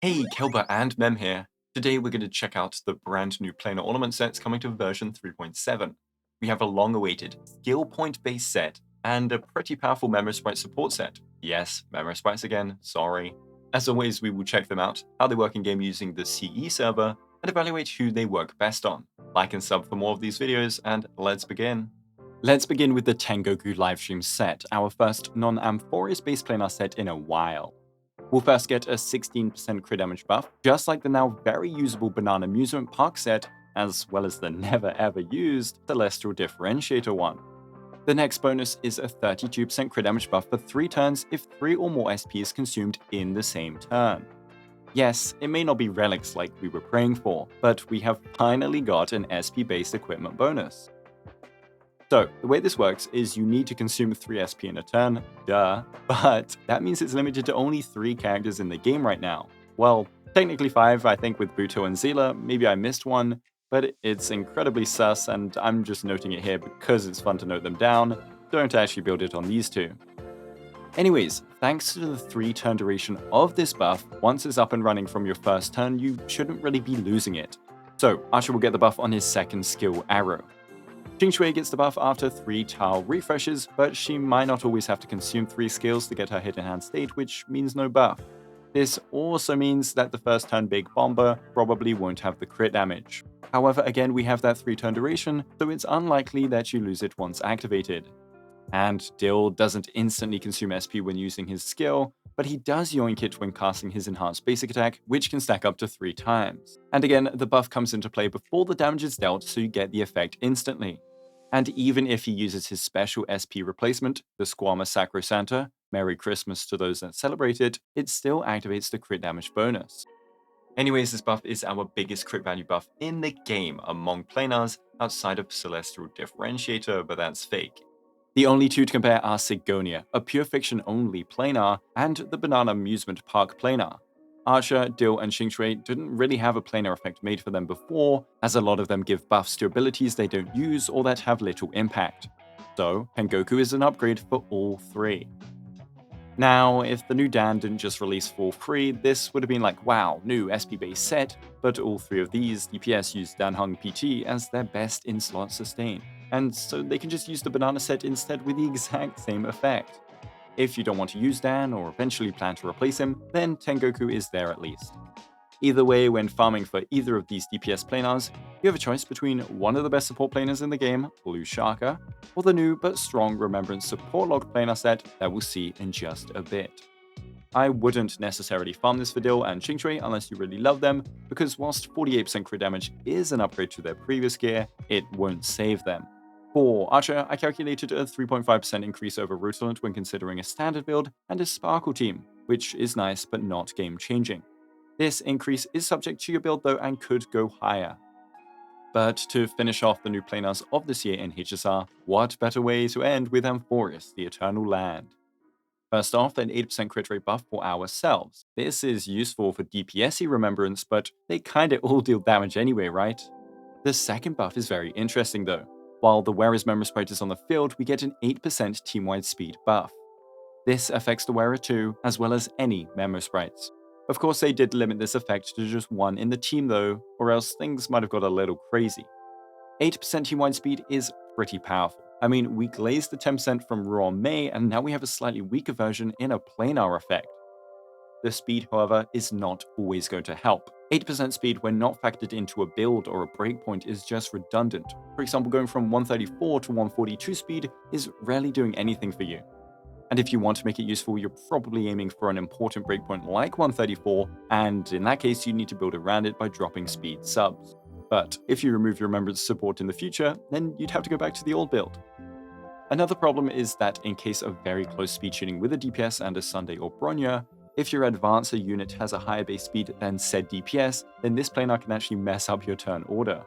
Hey, Kelber and Mem here. Today we're going to check out the brand new Planar Ornament sets coming to version 3.7. We have a long-awaited skill point-based set and a pretty powerful memosprite support set. Yes, memosprites again, sorry. As always, we will check them out, how they work in-game using the CE server, and evaluate who they work best on. Like and sub for more of these videos, and let's begin. Let's begin with the Tengoku Livestream set, our first non-Amphoreus based planar set in a while. We'll first get a 16% crit damage buff, just like the now very usable Banana Amusement Park set, as well as the never ever used Celestial Differentiator one. The next bonus is a 32% crit damage buff for 3 turns if 3 or more SP is consumed in the same turn. Yes, it may not be relics like we were praying for, but we have finally got an SP-based equipment bonus. So, the way this works is you need to consume 3 SP in a turn, duh, but that means it's limited to only 3 characters in the game right now. Well, technically 5, I think, with Buto and Zila, maybe I missed one, but it's incredibly sus, and I'm just noting it here because it's fun to note them down. Don't actually build it on these two. Anyways, thanks to the 3 turn duration of this buff, once it's up and running from your first turn, you shouldn't really be losing it. So, Archer will get the buff on his second skill, Arrow. Xingxue gets the buff after 3 tile refreshes, but she might not always have to consume 3 skills to get her hidden hand state, which means no buff. This also means that the first turn Big Bomber probably won't have the crit damage. However, again, we have that 3 turn duration, so it's unlikely that you lose it once activated. And Dill doesn't instantly consume SP when using his skill, but he does yoink it when casting his enhanced basic attack, which can stack up to 3 times. And again, the buff comes into play before the damage is dealt, so you get the effect instantly. And even if he uses his special SP replacement, the Squama Sacrosanta, Merry Christmas to those that celebrate it, it still activates the crit damage bonus. Anyways, this buff is our biggest crit value buff in the game among Planars outside of Celestial Differentiator, but that's fake. The only two to compare are Sigonia, a pure fiction only planar, and the Banana Amusement Park planar. Archer, Dill, and Xingxue didn't really have a planar effect made for them before, as a lot of them give buffs to abilities they don't use or that have little impact. So, Tengoku is an upgrade for all 3. Now, if the new Dan didn't just release for free, this would have been like, wow, new SP-based set, but all 3 of these DPS use Danheng PT as their best in-slot sustain, and so they can just use the banana set instead with the exact same effect. If you don't want to use Dan or eventually plan to replace him, then Tengoku is there at least. Either way, when farming for either of these DPS planars, you have a choice between one of the best support planars in the game, Blue Shaka, or the new but strong Remembrance support log planar set that we'll see in just a bit. I wouldn't necessarily farm this for Dill and Xingxue unless you really love them, because whilst 48% crit damage is an upgrade to their previous gear, it won't save them. For Archer, I calculated a 3.5% increase over Rutilant when considering a standard build and a Sparkle team, which is nice but not game-changing. This increase is subject to your build though and could go higher. But to finish off the new planars of this year in HSR, what better way to end with Amphoreus, the Eternal Land? First off, an 8% crit rate buff for ourselves. This is useful for DPSy Remembrance, but they kinda all deal damage anyway, right? The second buff is very interesting though. While the wearer's memosprite is on the field, we get an 8% team-wide speed buff. This affects the wearer too, as well as any memosprites. Of course, they did limit this effect to just 1 in the team though, or else things might have got a little crazy. 8% team-wide speed is pretty powerful. I mean, we glazed the 10% from Raw May, and now we have a slightly weaker version in a planar effect. The speed, however, is not always going to help. 8% speed when not factored into a build or a breakpoint is just redundant. For example, going from 134 to 142 speed is rarely doing anything for you. And if you want to make it useful, you're probably aiming for an important breakpoint like 134, and in that case you need to build around it by dropping speed subs. But if you remove your Remembrance support in the future, then you'd have to go back to the old build. Another problem is that in case of very close speed shooting with a DPS and a Sunday or Bronya, if your advancer unit has a higher base speed than said DPS, then this planar can actually mess up your turn order.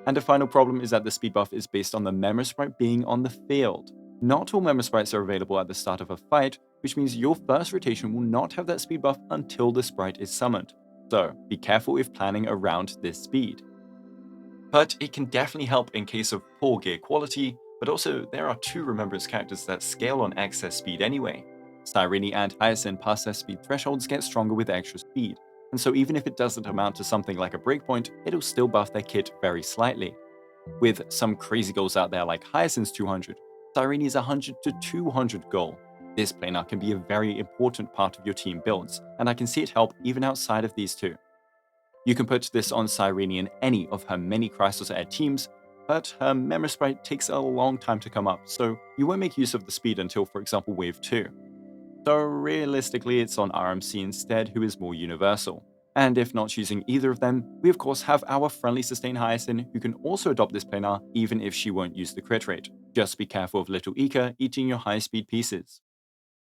And a final problem is that the speed buff is based on the memosprite being on the field. Not all memosprites are available at the start of a fight, which means your first rotation will not have that speed buff until the sprite is summoned. So be careful if planning around this speed. But it can definitely help in case of poor gear quality, but also there are 2 Remembrance characters that scale on excess speed anyway. Cyrene and Hyacinth pass their speed thresholds get stronger with extra speed, and so even if it doesn't amount to something like a breakpoint, it'll still buff their kit very slightly. With some crazy goals out there like Hyacinth's 200, Cyrene's 100 to 200 goal. This planar can be a very important part of your team builds, and I can see it help even outside of these two. You can put this on Cyrene in any of her many Crystal Air teams, but her memosprite takes a long time to come up, so you won't make use of the speed until, for example, Wave 2. So realistically, it's on RMC instead, who is more universal. And if not choosing either of them, we of course have our friendly Sustain Hyacinth, who can also adopt this planar even if she won't use the crit rate. Just be careful of Little Ika eating your high speed pieces.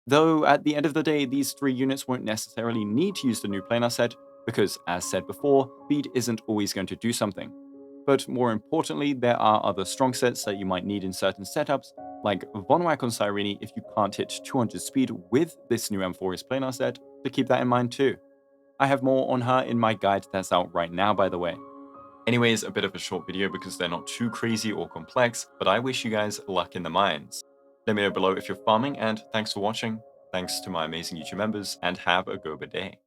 Though at the end of the day, these three units won't necessarily need to use the new planar set, because as said before, speed isn't always going to do something. But more importantly, there are other strong sets that you might need in certain setups, like Vonwhack on Cyrene if you can't hit 200 speed with this new Amphoreus planar set, to keep that in mind too. I have more on her in my guide that's out right now, by the way. Anyways, a bit of a short video because they're not too crazy or complex, but I wish you guys luck in the mines. Let me know below if you're farming, and thanks for watching. Thanks to my amazing YouTube members, and have a Guoba day.